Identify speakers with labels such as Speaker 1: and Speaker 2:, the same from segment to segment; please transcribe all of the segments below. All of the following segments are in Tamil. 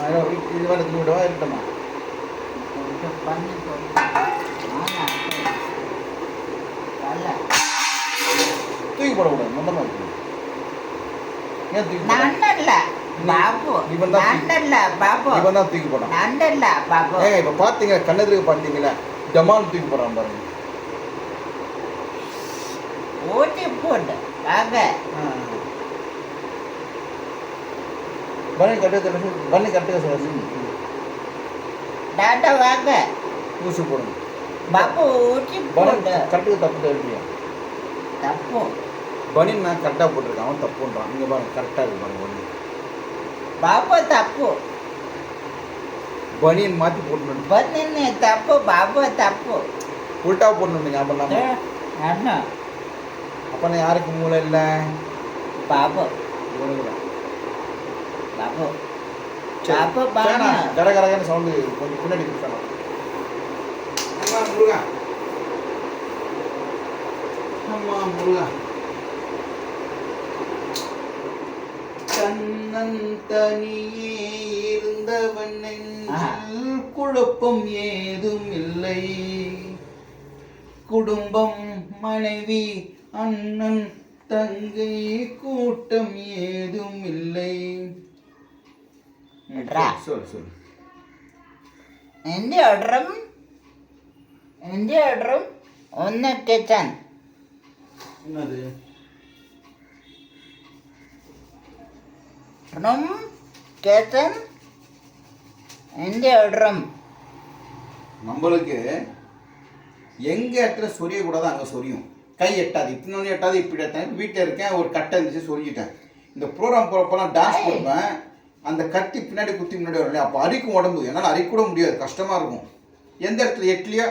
Speaker 1: இது வேலை தூக்கி விடவா இருக்கட்டுமா?
Speaker 2: பண்ணி
Speaker 1: தூக்கி போடக்கூடாது, மொத்தமாக இருக்கு. ஏன் தூக்கி
Speaker 2: நண்டல்ல பாபு, நண்டல்ல பாபு,
Speaker 1: இவன் தான் தூக்கி போடான்.
Speaker 2: நண்டல்ல பாபு.
Speaker 1: ஏங்க இப்போ பார்த்தீங்களா, கண்ணெதிர்க்கு பார்த்தீங்களா, ஜமால் தூக்கி போடுறான் பாருங்க.
Speaker 2: ஊட்டி போட்டு வாங்க.
Speaker 1: பண்ணி கட்டுக்க, பண்ணி கட்டுக்க சார்.
Speaker 2: டாட்டா வாங்க.
Speaker 1: ஊசி போடுங்க
Speaker 2: பாபு, ஊட்டி போட்டு
Speaker 1: கட்டுக்க. தப்பு இல்லையா?
Speaker 2: தப்பு.
Speaker 1: பனின் நான் கரெக்டாக போட்டிருக்கேன், அவன் தப்புன்றான். இங்கே பாருங்க, கரெக்டாக இருக்கு பாருங்க. ஒன்று
Speaker 2: பாபு தப்பு,
Speaker 1: பனியன் மாற்றி போடணும்.
Speaker 2: பனின்னு தப்பு, பாபு தப்பு.
Speaker 1: உல்ட்டா போடணும் ஞாபகம்.
Speaker 2: அண்ணா
Speaker 1: அப்போ யாருக்கு மூளை இல்லை?
Speaker 2: பாபு,
Speaker 1: உனக்குதான்.
Speaker 2: பாபு பாபு பாபு.
Speaker 1: கரகரகன்னு சவுண்டு கொஞ்சம் பின்னாடி கொடுத்தாங்க. முருகா, ஆமாம் முருகா. கண்ணன் தனியே இருந்தவன் நெஞ்சில் குழப்பம் ஏதும் இல்லை. குடும்பம், மனைவி, அண்ணன், தங்கை, கூட்டம் ஏதும் இல்லை. சொல் சொல்.
Speaker 2: എൻ്റെ ഓർഡറും ഒന്ന് കിച്ചൺ.
Speaker 1: என்னது
Speaker 2: റൂം കിച്ചൺ എൻ്റെ ഓർഡറും.
Speaker 1: நம்மளுக்கு எங்கே இடத்துல சொரியக்கூடாது அங்கே சொரியும். கை எட்டாது, இப்படி எட்டாது, இப்படி எட்டாது. வீட்டில் இருக்கேன், ஒரு கட்டை இருந்துச்சு, சொரிஞ்சிட்டேன். இந்த ப்ரோக்ராம் போகிறப்பெல்லாம் டான்ஸ் கொடுப்பேன். அந்த கத்தி பின்னாடி குத்தி முன்னாடி வரும் இல்லையா, அப்போ அரிக்கும் உடம்பு. என்னால் அரிக்கூட முடியாது, கஷ்டமாக இருக்கும். எந்த இடத்துல எட்லியோ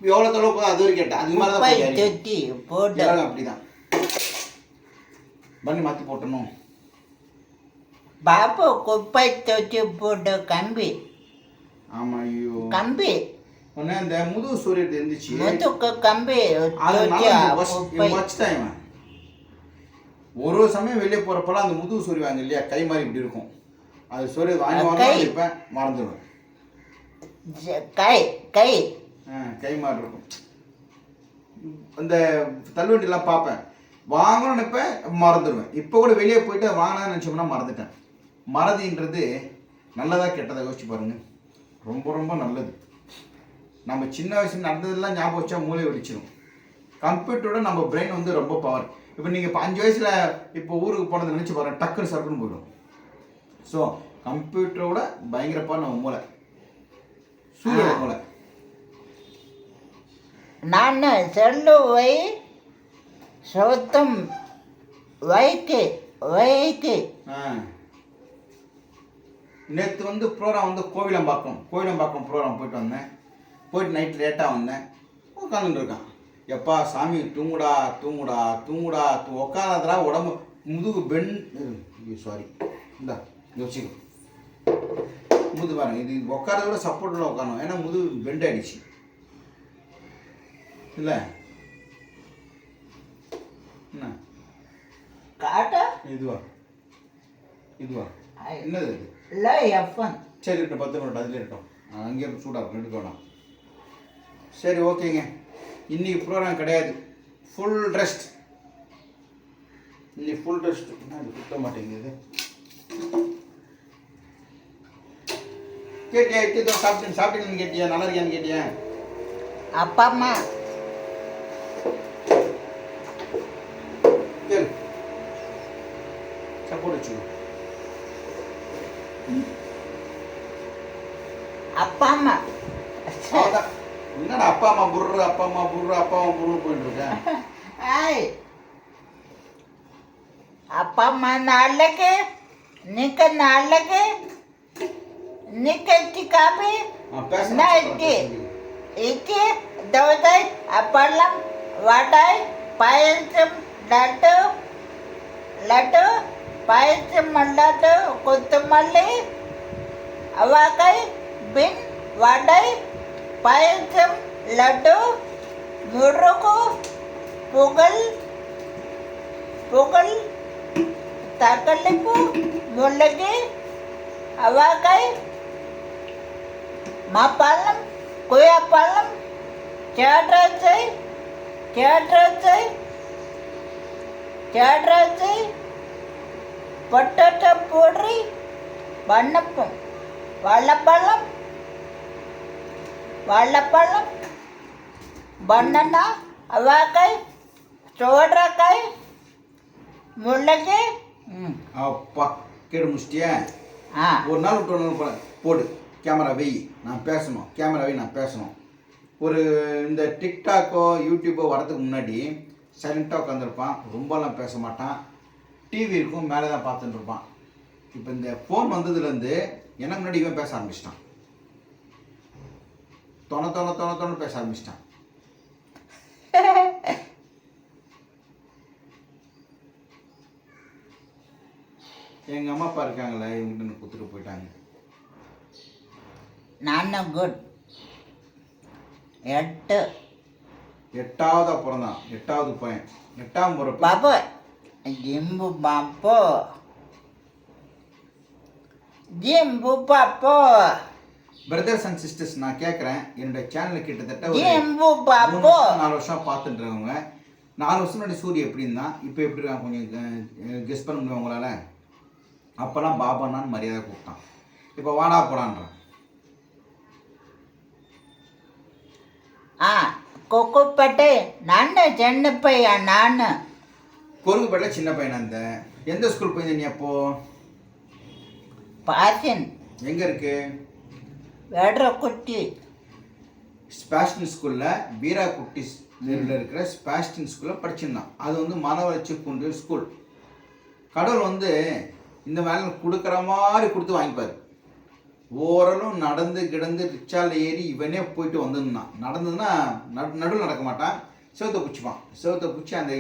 Speaker 1: எவ்வளோ தொலைவு போதும் அது வரைக்கும் எட்டேன். அது மாதிரி தான் போட்டு அப்படி தான் பண்ணி மாற்றி போட்டணும்.
Speaker 2: பாபு குப்பை தொட்டி போட்டு கம்பி.
Speaker 1: ஆமாம், ஐயோ
Speaker 2: கம்பி
Speaker 1: ஒன்று அந்த முதுகு சூரியத்து இருந்துச்சு,
Speaker 2: முதுக்கு கம்பி
Speaker 1: வச்சுட்டான் இவன். ஒரு சமயம் வெளியே போகிறப்பெல்லாம் அந்த முதுகு சொறிவாங்க இல்லையா, கை மாதிரி இப்படி இருக்கும். அது சொறி வாங்கி இருப்பேன், மறந்துடுவேன்.
Speaker 2: கை கை
Speaker 1: கை மாதிரி இருக்கும். அந்த தள்ளுவண்டிலாம் பார்ப்பேன், வாங்கணும்னு நினைப்பேன், மறந்துடுவேன். இப்போ கூட வெளியே போயிட்டு வாங்கலாம்னு நினச்சோம்னா மறந்துட்டேன். மறதின்றது நல்லதாக கெட்டதாக யோசிச்சு பாருங்க, ரொம்ப ரொம்ப நல்லது. நம்ம சின்ன வயசுல நடந்ததெல்லாம் ஞாபகம் வச்சா மூளை வெடிச்சிடும். கம்ப்யூட்டரோட நம்ம பிரெயின் வந்து ரொம்ப பவர். இப்போ நீங்கள் இப்போ 5 வயசில் இப்போ ஊருக்கு போனதை நினச்சி பாருங்கள், டக்குன்னு சர்க்குன்னு போயிடும். ஸோ கம்ப்யூட்டரோட பயங்கரப்பாக நம்ம மூளை, சூரிய மூளை.
Speaker 2: நான் சொல்லுவை சொத்தம் வைக்கு வைக்கு.
Speaker 1: நேற்று வந்து ப்ரோக்ராம் வந்து கோவிலம்பாக்கம் ப்ரோக்ராம் போயிட்டு வந்தேன். போயிட்டு நைட்டு லேட்டாக வந்தேன். உட்காந்துட்டு இருக்கான். எப்பா சாமி தூங்குடா தூங்குடா தூங்குடா உட்காந்ததுடா, உடம்பு முதுகு சாரி இந்தா யோசிக்கும் முது பாருங்க. இது உட்காரத விட சப்போர்ட்டில் உட்காரணும், ஏன்னா முதுகு பெண்ட் ஆகிடுச்சு இல்லை என்ன
Speaker 2: காட்டா.
Speaker 1: இதுவா என்னது இது?
Speaker 2: இல்லை எஃப்என்.
Speaker 1: சரி இருக்கட்டும், 10 மினிட் அதில் இருக்கட்டும். அங்கேயே சூடாக இருக்கும், எடுக்க வேணாம். சரி ஓகேங்க, இன்றைக்கி ப்ரோக்ராம் கிடையாது, ஃபுல் ரெஸ்ட். இன்னைக்கு ஃபுல் ரெஸ்ட். என்ன இது சுத்த மாட்டேங்குது? கேட்டியா இட்லி தோசை சாப்பிட்டீங்கன்னு கேட்டியா? நல்லா இருக்கியான்னு கேட்டியா?
Speaker 2: அப்பா அம்மா
Speaker 1: கேளு, சப்போர்ட் வச்சுக்கோ.
Speaker 2: அப்பா அம்மா
Speaker 1: என்னடா அப்பா அம்மா புர்ரு அப்பா அம்மா புர்ரு போயிட்டு இருக்கேன்.
Speaker 2: அப்பா அம்மா நாளைக்கு நாளைக்கு நிக்கி காபி நைட்டி இட்லி தோசை அப்பளம் வடை பாயசம் லட்டு பாயசம் லட்டு கொத்தமல்லி அவக்காய் பின் வடை பாயசம் லட்டு முறுக்கு புகழ் தக்களிப்பு முள்ளகி அவாக்கை மாப்பழம் கொய்யாப்பழம் திராட்சை பொட்டேட்டோ பூரி வண்ணப்பம் வாழைப்பழம் பனானா அவாக்காய் சோடக்காய் முள்ளங்கி
Speaker 1: அப்பா கேடு முடிச்சிட்டியா
Speaker 2: ஆ
Speaker 1: ஒரு நாள் விட்டு ஒரு நாள் போடு கேமரா வெய் நான் பேசணும் ஒரு இந்த டிக்டாக்கோ யூடியூப்போ வரதுக்கு முன்னாடி சைலண்ட்டாக உட்காந்துருப்பான் ரொம்பலாம் பேச மாட்டான் டிவி இருக்கும் மேலே தான் பார்த்துட்டு இருப்பான் இப்போ இந்த ஃபோன் வந்ததுலேருந்து எனக்கு முன்னாடி இவன் பேச ஆரம்பிச்சிட்டான் தொண பேச ஆரம்பிச்சிட்டான் எங்கள் அம்மா அப்பா இருக்காங்களே இவங்ககிட்ட எனக்கு கொடுத்துட்டு போயிட்டாங்க.
Speaker 2: நானும் குட்
Speaker 1: 8வது பிறந்தான் 8வது பையன் 8ஆம் பிறப்பு
Speaker 2: பாப்பு ஜிம்பு பாப்பு
Speaker 1: பிரதர்ஸ் அண்ட் சிஸ்டர்ஸ் நான் கேட்குறேன் என்னுடைய சேனலில் கிட்டத்தட்ட ஒரு
Speaker 2: ஜிம்பு பாப்பு
Speaker 1: 4 வருஷம் பார்த்துட்டு இருக்கவங்க 4 வருஷம் முன்னாடி சூரிய எப்படி இருந்தான் இப்போ எப்படி இருக்கான் கொஞ்சம் கெஸ் பண்ண முடியும் உங்களால். அப்போல்லாம் பாபான்னு மரியாதை கூப்பிட்டான், இப்போ வாடா போடான்றான்.
Speaker 2: கொக்குப்பேட்டை நான் சின்ன பையன் நான்
Speaker 1: கொருக்குப்பேட்டை சின்ன பையனா இருந்த எந்த ஸ்கூல் போயிருந்த நீ அப்போ?
Speaker 2: பாசின்
Speaker 1: எங்கே இருக்கு?
Speaker 2: வேடக்குட்டி
Speaker 1: ஸ்பாஸ்டின் ஸ்கூலில் வீராக்குட்டி இருக்கிற ஸ்பாஸ்டின் ஸ்கூலில் படிச்சிருந்தான். அது வந்து மனவளர்ச்சி குன்று ஸ்கூல். கடவுள் இந்த வேலை கொடுக்குற மாதிரி கொடுத்து வாங்கிப்பார். ஓரளவு நடந்து கிடந்து ரிச்சாவில் ஏறி இவனே போயிட்டு வந்துருந்தான். நடந்ததுன்னா நடுவில் நடக்க மாட்டான், செவத்தை பிடிச்சிப்பான். செவத்தை பிடிச்சி அந்த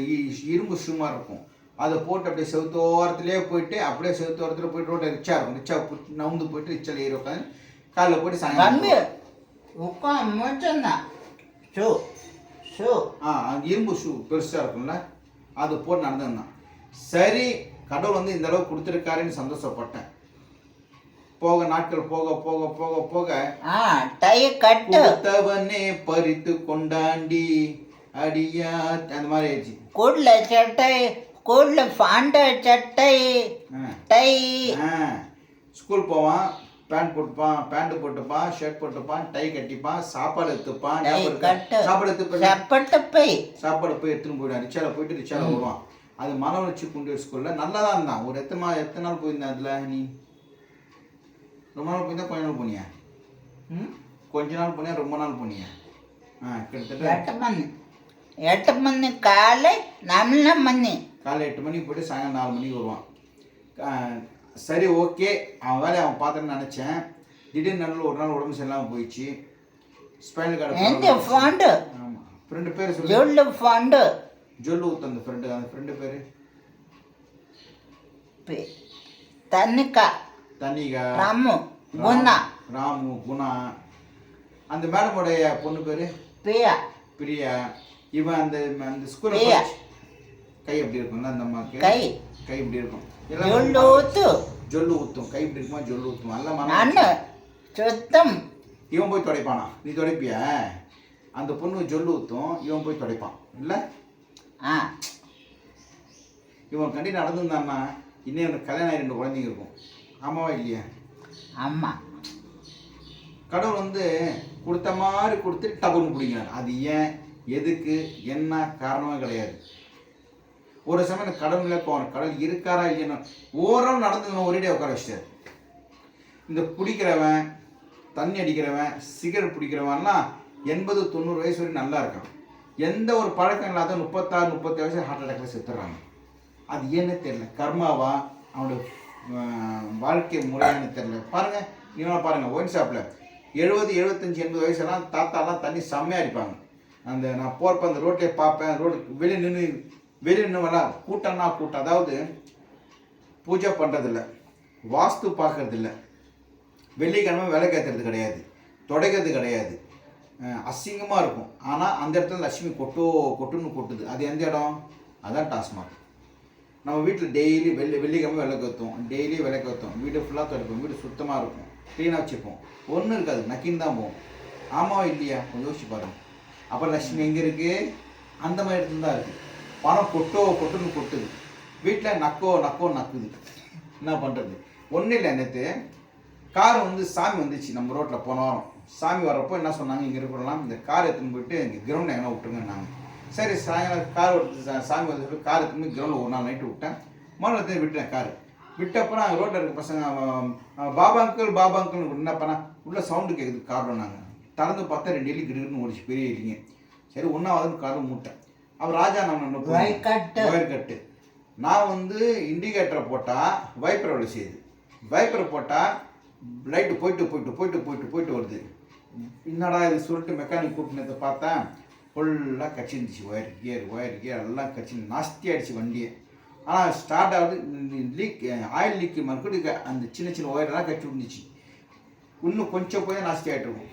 Speaker 1: இரும்பு ஷூமாக இருக்கும் அதை போட்டு அப்படியே செவத்தோரத்துலேயே போயிட்டு அப்படியே செவத்தோரத்தில் போயிட்டு ரோட்டை ரிச்சா இருக்கும். ரிச்சா நவுந்து போயிட்டு ரிச்சாவில் ஏறி உட்காந்து காலையில் போயிட்டு சாயங்காலம் அந்த இரும்பு ஷூ பெருசாக இருக்கும்ல அது போட்டு நடந்துருந்தான். சரி கடவுள் இந்த அளவுக்கு கொடுத்துருக்காருன்னு சந்தோஷப்பட்டேன். போக நாட்கள் போக போக போக போக கொடுத்தவனே பறித்து கொண்டாண்டி அடியா அந்த மாதிரி ஆயிடுச்சு.
Speaker 2: கூடல சட்டை கூடல பாண்ட சட்டை டை
Speaker 1: ஸ்கூல் போவான், பேண்ட் போட்டுப்பான், ஷர்ட் போட்டுப்பான், டை கட்டிப்பான், சாப்பாடு எடுத்துப்பான், சாப்பாடு போய் எடுத்துன்னு போயிடுவான். ரிச்சாவில் போயிட்டு ரிச்சாவில் வருவான். அது மனவளர்ச்சி குண்டு ஸ்கூலில் நல்லா தான் இருந்தான். ஒரு எத்தனை நாள் போயிருந்தேன் அதில்? நீ ரொம்ப நாள் போயிருந்தா கொஞ்ச நாள் போனியா? கொஞ்ச நாள் போனியா ரொம்ப நாள் போனியா?
Speaker 2: கிட்டத்தட்ட 8 மணி காலை 8
Speaker 1: மணிக்கு போய்ட்டு சாயங்காலம் 4 மணிக்கு வருவான். சரி ஓகே அவன் வேலையை அவன் பார்த்துன்னு நினச்சேன். திடீர்னு நல்ல ஒரு நாள் உடம்பு சரியில்லாமல் போயிடுச்சு. Spinal cord. ஆமாம், ஃப்ரெண்டு பேர் சொல்லு. ஜொல்லு ஊத்து அந்த ஃப்ரெண்டு பேர்
Speaker 2: தன்னிகா ராமு
Speaker 1: குணா. அந்த மேடமுடைய பொண்ணு பேர் பிரியா. இவன் அந்த ஸ்கூலில் கை எப்படி இருக்கும்ல அந்த அம்மாவுக்கு கை இப்படி இருக்கும். ஜொல்லு ஊத்தும் கை இப்படி இருக்குமா? ஜொல்லு ஊத்தும்
Speaker 2: சுத்தம்.
Speaker 1: இவன் போய் துடைப்பானா? நீ துடைப்பியா? அந்த பொண்ணு ஜொல்லு ஊத்தும், இவன் போய் துடைப்பான் இல்லை? இவன் கண்டி நடந்துருந்தான்னா இன்னும் எனக்கு கல்யாணம் 2 குழந்தைங்க இருக்கும். ஆமாவா இல்லையா?
Speaker 2: ஆமாம்.
Speaker 1: கடவுள் கொடுத்த மாதிரி கொடுத்து டபுன்னு பிடிக்கிறார். அது ஏன், எதுக்கு, என்ன காரணமே கிடையாது. ஒரு சமயம் கடவுளே போவான், கடவுள் இருக்காரா இல்லையா ஓரம் நடந்து ஒரேடியாக உட்கார வச்சிட்டார். இந்த குடிக்கிறவன், தண்ணி அடிக்கிறவன், சிகரெட் பிடிக்கிறவன்லாம் 80-90 வயசு வரைக்கும் நல்லா இருக்கான். எந்த ஒரு பழக்கம் இல்லாத 36-37 வயசு ஹார்ட் அட்டாக்ல செத்துறாங்க. அது ஏன்னு தெரியல. கர்மாவா அவனோட வாழ்க்கை முறையானு தெரியல. பாருங்கள், நீங்களும் பாருங்கள், ஒயின் ஷாப்பில் 70-75-80 வயசுலாம் தாத்தாலாம் தண்ணி செம்மையாக அடிப்பாங்க. நான் போகிறப்ப அந்த ரோட்லேயே பார்ப்பேன். ரோடு வெளியே நின்று வரலாம். கூட்டம்னா கூட்டம். அதாவது பூஜை பண்ணுறதில்ல, வாஸ்து பார்க்கறதில்ல, வெள்ளிக்கிழமை விளக்கேற்றுறது கிடையாது, துடைக்கிறது கிடையாது, அசிங்கமாக இருக்கும். ஆனால் அந்த இடத்துல லட்சுமி கொட்டுன்னு கொட்டுது. அது எந்த இடம்? அதான் டாஸ்மாக். நம்ம வீட்டில் டெய்லி வெள்ளிக்கிழமை விளக்கு வைத்தோம், டெய்லி விளக்கு வைத்தோம், வீடு ஃபுல்லாக துடைப்போம், வீடு சுத்தமாக இருக்கும், க்ளீனாக வச்சுப்போம், ஒன்றும் இருக்காது, நக்கின்னு தான் போவோம். ஆமாவா இல்லையா? கொஞ்சம் யோசிச்சு பாருங்க. அப்புறம் லட்சுமி எங்கே இருக்குது? அந்த மாதிரி இடத்துல தான் இருக்குது. பணம் கொட்டுன்னு கொட்டுது, வீட்டில் நக்குது. என்ன பண்ணுறது? ஒன்றும் இல்லை. நேற்று கார் வந்து சாமி வந்துச்சு நம்ம ரோட்டில் போன வாரம். சாமி வர்றப்போ என்ன சொன்னாங்க, இங்கே இருக்கிறலாம் இந்த கார் எடுத்துன்னு போயிட்டு இங்கே கிரவுண்டில் எங்கன்னா விட்டுருங்கன்னாங்க. சரி, சாயங்காலம் கார் சாமி வந்து சொல்லி கார் எடுத்துன்னு போய் கிரவுண்டில் ஒரு நாள் நைட்டு விட்டேன். மறுநாள் விட்டேன் கார். விட்டப்பறம் அங்கே ரோட்டில் இருக்க பசங்க பாபா அங்கிள் என்ன பண்ணா உள்ள சவுண்டு கேட்குது காரில். நாங்கள் திறந்து பார்த்தா 2 எலி கிடுன்னு ஓடிச்சு, பெரிய எலிங்க. சரி, ஒன்றாவதுன்னு காரை மூட்டேன். அவர் ராஜா நம்ம ஒயர் கட்டு. நான் வந்து இண்டிகேட்டரை போட்டால் வைப்பரை வேலை செய்யுது, வைப்பரை போட்டால் லைட்டு போயிட்டு வருது. என்னடா இது சொல்லிட்டு மெக்கானிக் கூப்பிட்டு பார்த்தேன், ஃபுல்லாக கச்சிருந்துச்சு. ஒயர் கியர் எல்லாம் கச்சி நாஸ்தி ஆகிடுச்சு வண்டியை. ஆனால் ஸ்டார்ட் ஆகுது, லீக் ஆயில் லீக் மறுபடி அந்த சின்ன ஒயரெல்லாம் கட்டி விட்டுச்சு. இன்னும் கொஞ்சம் போய் நாஸ்தி ஆகிட்டு இருக்கும்.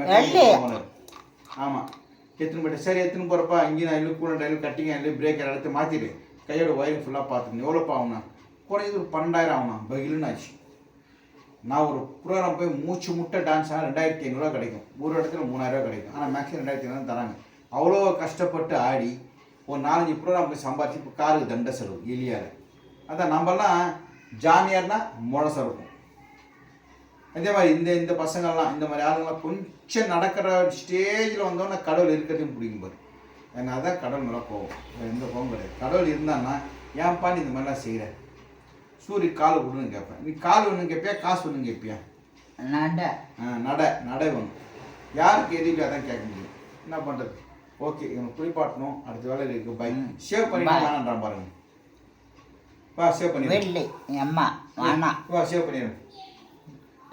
Speaker 1: மெக்கானிக் போனார். ஆமாம், எத்தனை போய்ட்டு சரி எத்தனை போகிறப்பா இங்கே நான் இல்லை கூலண்ட் ஆயில் கட்டிங்க இல்லை பிரேக்கர் எடுத்து மாற்றிட்டு கையோட ஒயரிங் ஃபுல்லாக பார்த்துக்கணும். எவ்வளோப்பா ஆகுனா? குறைஞ்சது ஒரு 12,000 ஆகுனா. பகிலுன்னு ஆச்சு. நான் ஒரு ப்ரோக்ராம் போய் மூச்சு முட்டை டான்ஸ் ஆனால் 2,500 கிடைக்கும், ஒரு இடத்துல 3,000 கிடைக்கும். ஆனால் மேக்ஸிமம் 2,500 தராங்க. அவ்வளோ கஷ்டப்பட்டு ஆடி ஒரு 4-5 ப்ரோக்ராம் போய் சம்பாதிச்சு இப்போ காருக்கு தண்ட செலவு எலியார். அதான் நம்மலாம் ஜாமியார்னா முழசம் இருக்கும். அதே மாதிரி இந்த பசங்கள்லாம் இந்த மாதிரி ஆளுங்கள்லாம் கொஞ்சம் நடக்கிற ஸ்டேஜில் வந்தோன்னா கடவுள் இருக்கிறதையும் பிடிக்கும் பாரு. ஏன்னா அதான் கடவுள் மேலே போகும், எந்த கோவம் கிடையாது. கடவுள் இருந்தான்னா ஏன்ப்பா நீ இந்த மாதிரிலாம் செய்கிற? சூரிய கால் விடுன்னு கேட்பேன். நீ கால் ஒன்று கேட்பியா, காசு ஒன்று கேட்பியா? நடை ஒன்று. யாருக்கு எதுவுமே அதான் கேட்க முடியும். என்ன பண்ணுறது? ஓகே, இவனுக்கு குளிப்பாட்டணும், அடுத்த வேலையில் இருக்குது. பை சேவ் பண்ணிட்டு பாருங்க. வா சேவ் பண்ணி
Speaker 2: அம்மா
Speaker 1: வா சேவ் பண்ணிடு.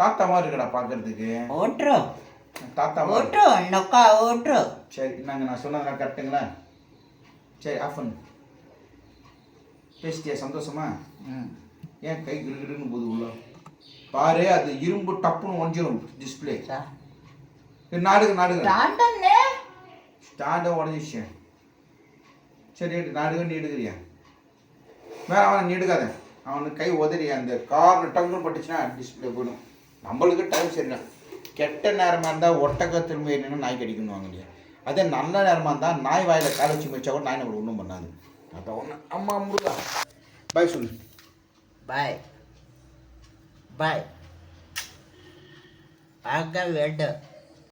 Speaker 1: தாத்தா மாதிரி இருக்கடா பார்க்கறதுக்கு. தாத்தா மாதிரி. சரி, நாங்கள் நான் சொன்னதெல்லாம் கரெக்டுங்களா? சரி, ஆஃப் பண்ணு. பேசிட்டியா? சந்தோஷமா? ஏன் கை கிடுகிடுன்னு போது உள்ள பாரு, அது இரும்பு டப்புன்னு ஒஞ்சிடும் டிஸ்பிளே. நாடுங்க ஸ்டாண்டை உடஞ்சிச்சு. சரி, நாடுக நீ எடுக்கிறியா? வேற அவனை நீ எடுக்காத, அவனுக்கு கை உதறியா அந்த கார் டங்குன்னு பட்டுச்சுன்னா டிஸ்பிளே போயிடும். நம்மளுக்கு டைம் சரியில்லை. கெட்ட நேரமாக இருந்தால் ஒட்டக்க திரும்ப என்னென்னா நாய் கடிக்கணும் வாங்க இல்லையா? அதே நல்ல நேரமாக இருந்தால் நாய் வாயில் காலை வச்சு வச்சா கூட நாய் நம்மளுக்கு ஒன்றும் பண்ணாது. அதான் ஒன்று. அம்மா முருகா பாய் சொல்லு.
Speaker 2: பாய் பார்க்க வேண்டும்.